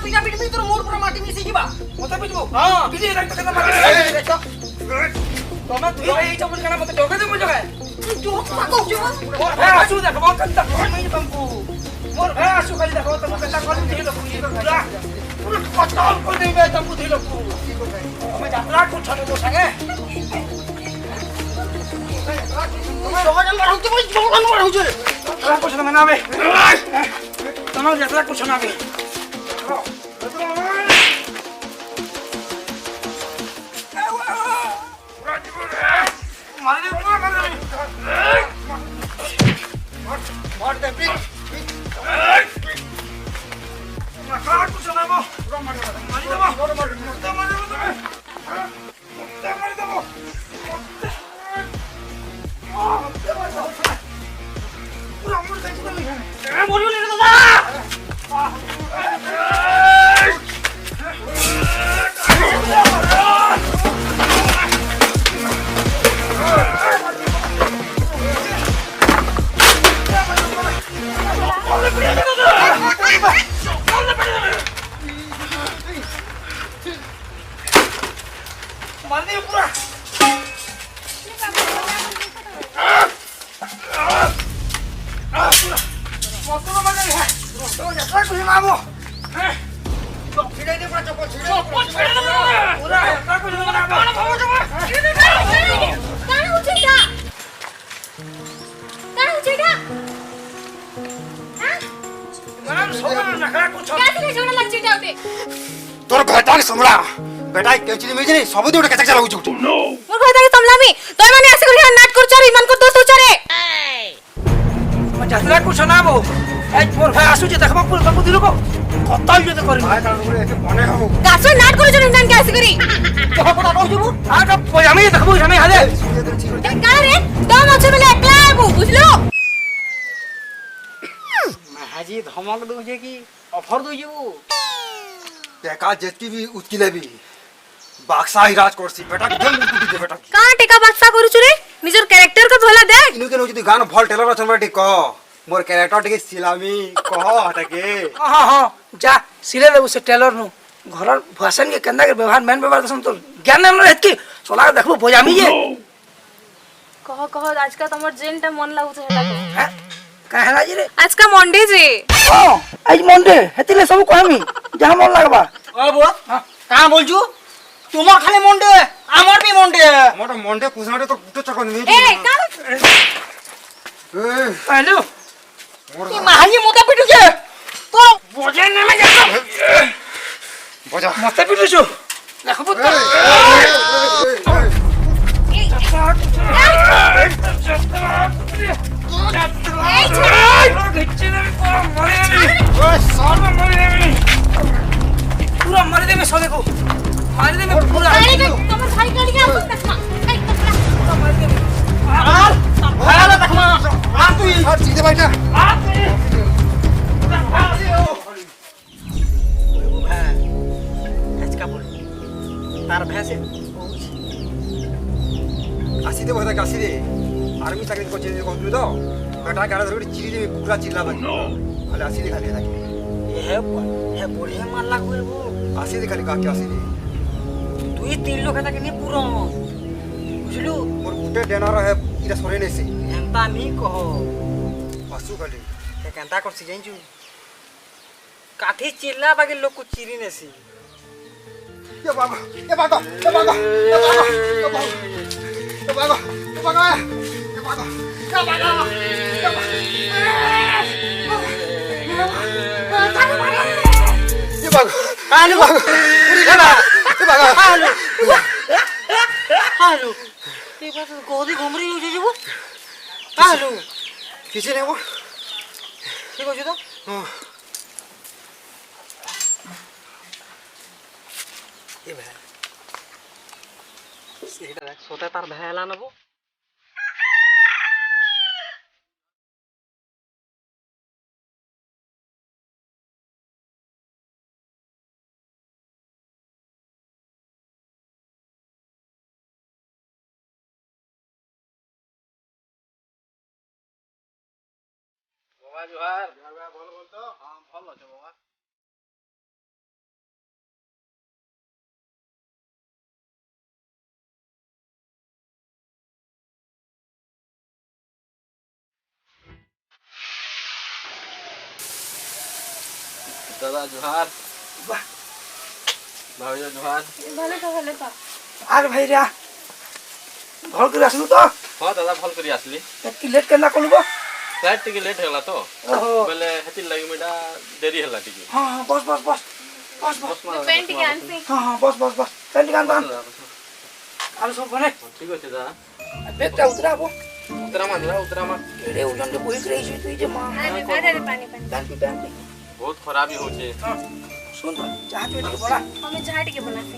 पिटा पिट में तोर मोर पूरा माटी मिसी जीवा मते पिटबो पिटी रक्त के माटी तमे तू ए चपल कना मते डोके दे मो जगह जो पाको जो मोर भे आसु देखबो कत्ता मैं तुमको मोर भे आसु खाली देखबो तुम कत्ता कर दे लो पूरा पूरा कत्ता कर देबे तुमको दे लो हमें यात्रा को छने दो संगे सगजन मारउते मैं सगजन मारउते यात्रा को छने मनावे तनो यात्रा को छनावे मार दे मार दे पिट यात्रा को छनावो पूरा मार दे मार दे पूरा मोटो मजा है तो यात्रा को मामो हैं तो छिड़े दे पूरा चप्पल छिड़े दे पूरा यात्रा को मामो कौन भागो जब कहां उठेगा हां मैडम सोना नखरा को छोड़ कैसे छोड़ लग चिटा उठे तोर बेटा के समरा बेटा केची मेजे नहीं सब दे उठे कचक चला उठ मोर कहता कि तमलामी तोय माने ऐसे करी नाट कर चरी मन कर दोस्त उचरे यात्रा को सुनाबो आज मोर भाई आसु जे देखबो पुर तमु दिलो को कतल जे करी भाई कारण रे एके बने हो गाछो नाट करू जन इंसान कैसे करी तो पता न होजबो आगा पजामे देखबो हमें हाले का रे दम अच्छे बेले एकला आबो बुझलो महाजी धमक दो जे की ऑफर दो जेबो टेका जेती भी उतकिले भी बाक्सा ही राज करसी बेटा के जम उठती दे बेटा का टेका बाक्सा करू छु रे निजर कैरेक्टर को भला देख इनु के नो जदी गान भल टेलर अछन बेटी कह मोर कैरेक्टर टिके सिलामी कह हटके हां हां जा सिले देबो से टेलर नु घर भाषण के केंदा के व्यवहार मेन व्यवहार दसन तो ज्ञान न रहत की सोला देखबो भजामी जे कह आज का तमर जेनटा मन लागु छ हेटा हैं काहेला जी रे आज का मंडे जे हां आज मंडे हेतिले सब कहमी जहां मन लागबा ओ बुआ का बोलजू तुम्हार खाली मंडे আমার भी मंडे मोर मंडे कुसाडे तो गुटे चक नहीं ए काल हेलो ये माही मोटा पिटू जे तो बजे ने में जा बजा मोटा पिटू जो देखबो तो पूरा मर दे में सोले को मार दे में पूरा अरे तुम्हार भाई गाड़ी के आसो तकमा ए तकमा मार दे हां भाला तकमा आ तू हर चीज बैठा आ तू ओ भाई आज का बोल तार भैंसे आसी दे बोला आसी दे आर्मी चाकरी को चेंज कर दो बेटा गाड़ा धर चिरी दे कुकरा चिल्ला बन खाली आसी दे खाली ये बढ़िया माल लागो रे वो आसी दे खाली का के आसी दे तुई तीन लोग था कि नहीं पूरा बुझलु मोर गुटे देनार है इरा सरे नेसी एंता मी कहो पशु गली के केंता करसी जाइजु काठी चिल्ला बागे लोग को चिरी नेसी ये बाबा ये बाबा ये बाबा ये बाबा ये बाबा ये बाबा ये बाबा ये बाबा ये बाबा आलू बाबा हालो हालो ये बात गोदी घुमरी हो जेबो हालो किसी ने वो ठीक हो जदा हां ये भाई सेटा सोता तार भाईला नबो बाबा जोहार बोल तो हां भल छ बाबा। दादा जोहार वाह भाई जोहार ভালে তো আর ভাই রা ভল করে আসলু তো हाँ दादा भल करी आसली এত লেট কেনা করলু গো फ्लाइट टिके लेट होला तो ओहो बेले हेति लागि मेडा देरी होला टिके हां हां बस बस बस बस बस পেন্ট কি আনছি हां हां बस बस बस चल गान गान আর সব বনে ठीक আছে दादा বেগটা উতরাবো उतरा मा এড়ে ওজন কে বই করেছি তুই যে মা আরে আরে পানি টাঙ্কি টাঙ্কি बहुत खराबी होचे हां শুন তো চাহ তুই টিকে বড়া আমি ঝাড়ি কে বানাছি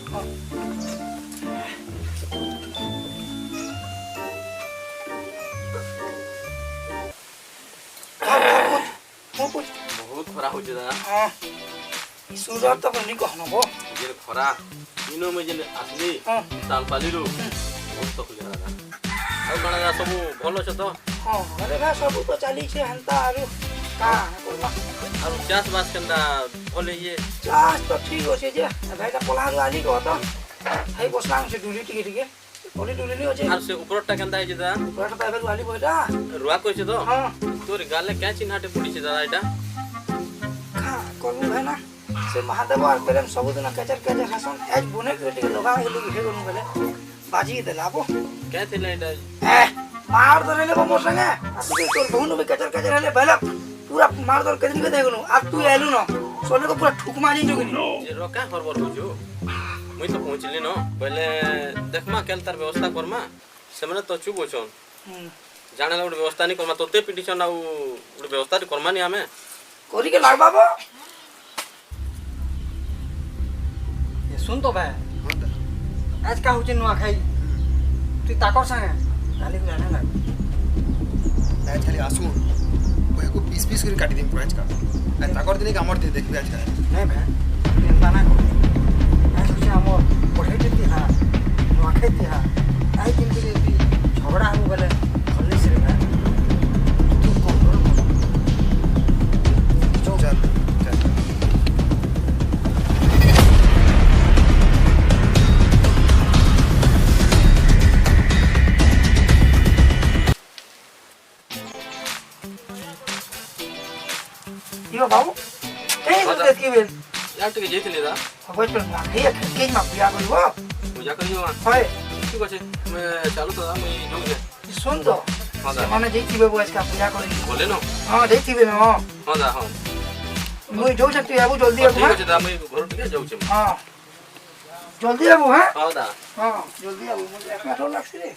बहुत खरा होचे दादा हां सुरत तो बनी को हनबो जे खरा इनो में जे आसली हां ताल पालिरु बहुत तो खुजा दादा और बड़ा दादा सब भलो छ तो हां अरे भाई सब तो चली छे हंता आरु का बोलना और चास बास कंदा भले ये चास तो ठीक हो छे जे भाई का पोला आली को तो हाई बसला से डुली टिके टिके बोली डुली नहीं हो छे और से ऊपरटा कंदा है जे दादा ऊपर तो एबे वाली बोइदा रुआ कइसे तो हां तोर गाले क्या चिन्हाटे पड़ी छे दादा एटा खा कोन है ना से महादेव और प्रेम सब दिन कचर हसन आज बने के टिके लगा गेलु हे गनु बेले बाजी देलाबो क्या थिला एटा ए मार दो ले मोर संगे आ तू तोर बहुनु बे कचर हेले बेले पूरा मार दो कजरी के देगनु आ तू एलु न सोले को पूरा ठुक मारी जोगनी जे रोका हरबर होजो मुई तो पहुंचली न पहले देखमा केल तार व्यवस्था करमा सेमने तो चुप होछन जाने ला व्यवस्था नहीं करमा तोते पिटिछन आ व्यवस्था करमा नहीं हमें करी के लागबाबो ये सुन तो भाई आज का होचे नुआ खाई तू ताकर संगे गाली को रहने लग आज खाली आसू को पीस पीस कर काटी दिन आज का आज ताकर दिन का हमर दे देखबे आज का नहीं भाई चिंता ना कर आज होचे हमर पढ़े देती हां नुआ खाई ती हां आई दिन के भी झगड़ा हो गले खल्ली से भाई तू कंट्रोल कर चल चल यो बाबू कहीं तो देख के बेल यार टिके जेथिले दा अब तो ना हे के मा पिया गयो पूजा करियो मा होय ठीक আছে मैं चालू तो मैं जोग जे सुन तो हां दा माने जैती बेबू आज का पूजा करी बोले न हां जैती बे हां हां दा हां मुई जो सकती है वो जल्दी ठीक आबू আছে दा मैं घर टिके जाऊ छे हां जल्दी आबू हां हां दा हां जल्दी आबू मुझे एक मिनट और लगसी रे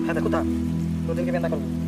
है देखो ता दो दिन के बेंदा करू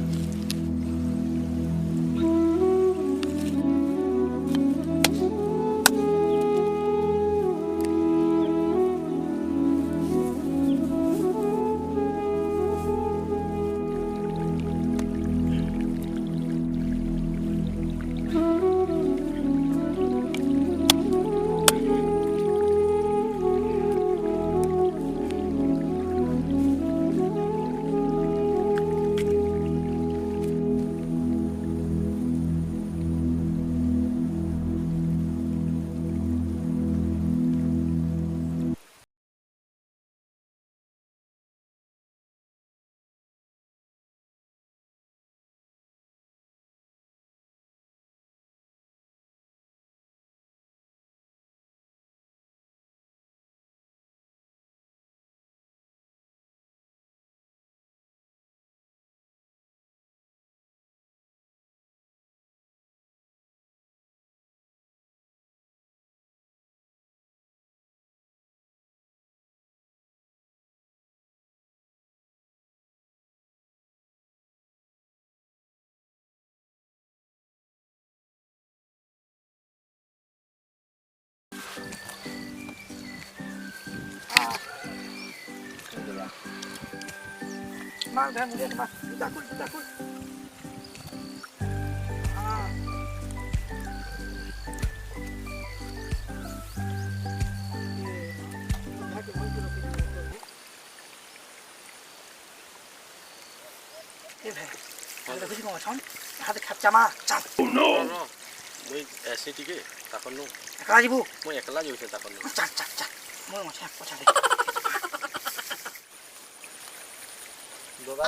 मार भाई मुझे मार सीधा कुल हाँ ये भाई अरे कुछ कौन छौन हाथ खच्चा मार चल मुई ऐसे टिके ताकन नु एकला जीबू मुई एकला जोसे ताकन नु चल मोर मछा पछा दे दादा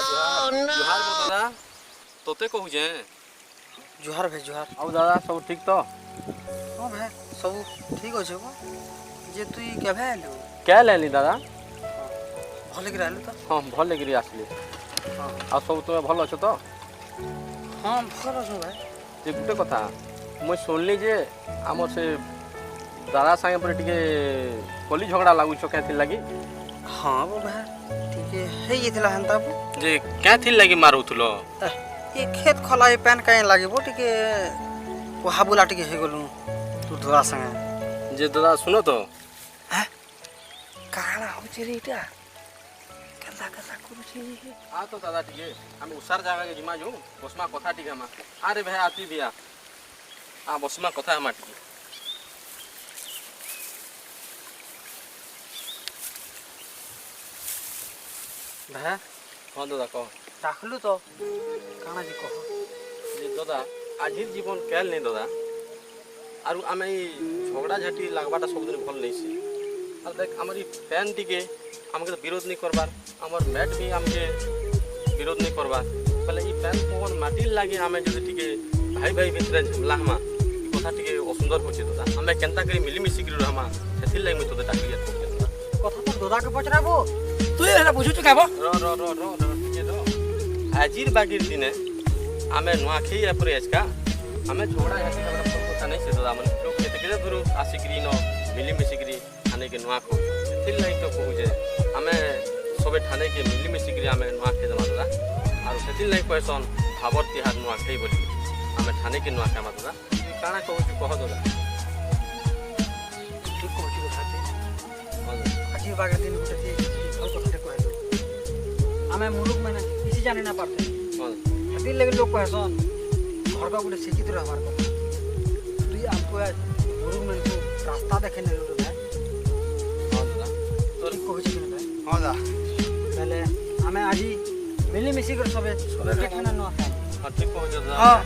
जुहार बो दादा तोते कहू जे जुहार भाई जुहार अब दादा सब ठीक तो हां भाई सब ठीक होछे को जे तुई केभे आलु क्या लेली दादा भले कि रहलु त हां भल लेकरी आसली आ सब तो भल अछ तो हां भल अछ भाई जे गुटे कथा मुई सुनली जे हमर से दादा संगे पर टिके कली झगड़ा लागु छ के थी लागि हां वो भाई ठीक है ये थिला हंता बो जे क्या थी लागि मारुथलो ये खेत खला ये पैन काहे लागिबो टिके वो हाबुला टिके हे गलु तू धोरा संगे जे दादा सुनो तो हैं काला हो जे रेटा कला करुछि आ तो दादा टिके हम उसार जागा के जिमा जो बसमा कथा टिके हम अरे भाई आती बिया आ बसमा कथा हम टिके भाई हां दादा कह डाकलु तो काना जी कह जे दादा आजिर जीवन कैल नहीं दादा आरु आमे झगड़ा झाटी लागबाटा सब दिन भल नहीं से और देख हमारी फैन टिके हमके तो विरोध नहीं करबार हमर मैट भी हमके विरोध नहीं करबार पहले ई फैन पवन माटी लागे हमें जदि टिके भाई भाई भितरे झगड़ा हमा ई कथा टिके असुंदर होचे दादा हमें केनता करी मिली मिसी करी रहमा सेथिल लागि मु तो डाकिया तो कथा तो दोदा के पचराबो तू एला बुझु चुकाबो रो टिके दो आजिर बागिर दिने आमे नुआ खई एपरे एसका हमें झगड़ा झाटी लगड़ा कथा नहीं से दादा मन लोग केते केते दुरु आसिकरी न मिली मिसी करी आने के नुआ को सेथिल लागि तो कहू जे हमें सबे ठाने के मिली मिसी करी हमें नुआ खे दमा दादा आरो सेथिल लागि कहसन भाबर तिहार नुआ खई बोली हमें ठाने के नुआ खामा दादा काना कहू कह दादा ठीक कहू भाई आज बागे दिन गुटे थी और कथा कहलो हमें मुलुक में किसी जाने ना पाते हती लगे लोग कहसन घर का गुटे शिक्षित रहबार को तू आपको मुलुक में तो रास्ता देखे नहीं लो भाई हां दादा तो ठीक कहू छी भाई हां दा पहले हमें आज मिली मिसी कर सबे के खाना न खा हां ठीक कहू दादा हां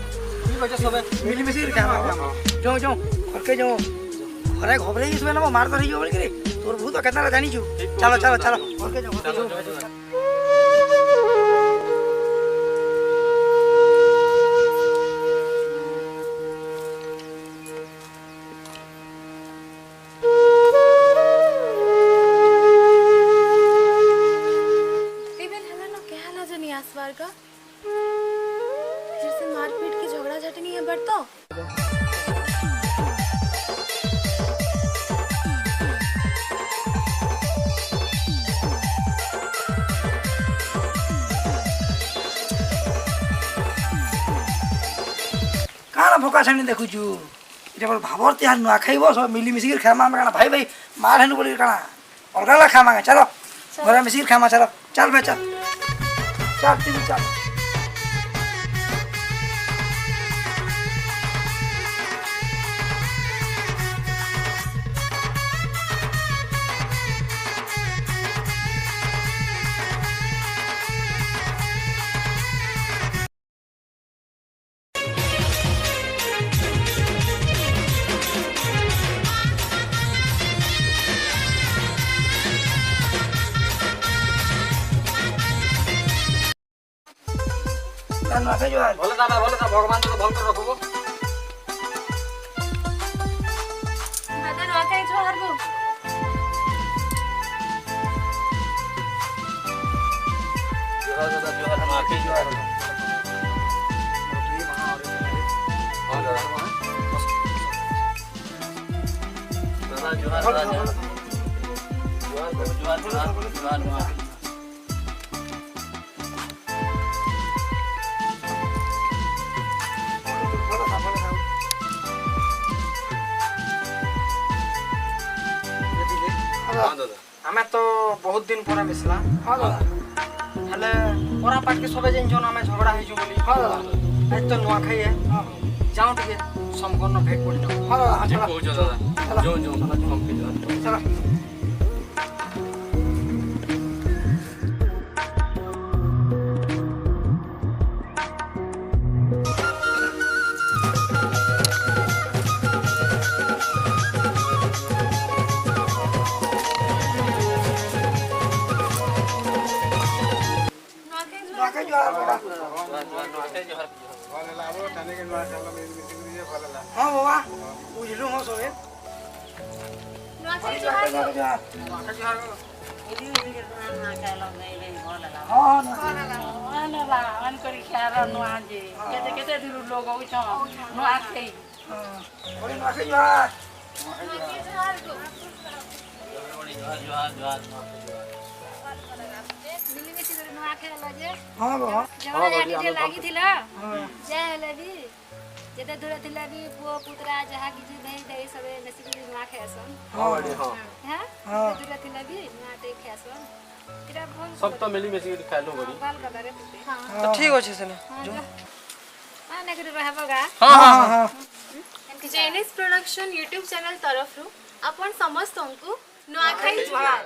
ई वजह सबे मिली मिसी कर खाना जो जो घर के जो घरे घबरे इसमें ना मार कर हियो बोल के तोर भूत केतना जानी छु चलो चलो चलो घर के जो का फिर से मारपीट की झगड़ा झाटी नहीं है बढ़तो काना भोका छानी देखु छु इटा पर भाबर तिहार नुआ खाइबो सब मिली मिसी कर खामा काना भाई भाई मार हेनु बोली काना अलगा खामा चलो घरे मिसी कर खामा चलो चल बे चल चल टीवी चल भले दादा भगवान तो भल कर रखबो दादा नवाकाई जो हरबो जोहार दादा जोहार हम आके जोहार हां दादा दादा जोहार दादा जोहार आमे तो बहुत दिन पर मिसला हां दादा हेले ओरा पाट के सबे जन जन आमे झगड़ा हे छु बोली हां दादा आज तो नुआ खाई है जाऊं टिके समगन भेट पड़ी ना हां दादा जी चला पहुंचो दादा जो जो हम के जा चला नुआखाई जो बड़ा ଭଲ ଲାଭ ଟାନେ के नवा साल में मिटिंग में ଭଲ ला हां बाबा बुझलु हो सोए नुआखाई जो जोहार जो नुआखाई जोहार हां केते दूर लोग होछन नुआ खाई ओरे नखे यार नुआखाई जोहार को मिली मिसी करे नुआखाई हला जे हां बाबा झगड़ा झाटी जे लागी थिला जे हले भी जेते दूर थिला भी पुओ पुत्रा जहा किछि दही दही सबे मिसी करे नुआखाई असन हां बड़ी हां हैं हां दूर थिला भी नुआटे खासन इरा भोल सब तो मिली मिसी के खाइलो बड़ी बाल कदारे पुते हां तो ठीक अछि सेने हां नेकरे रहबगा हां हां हां जेनिस प्रोडक्शन यूट्यूब चैनल तरफ आपण समस्त नुआखाई जोहार।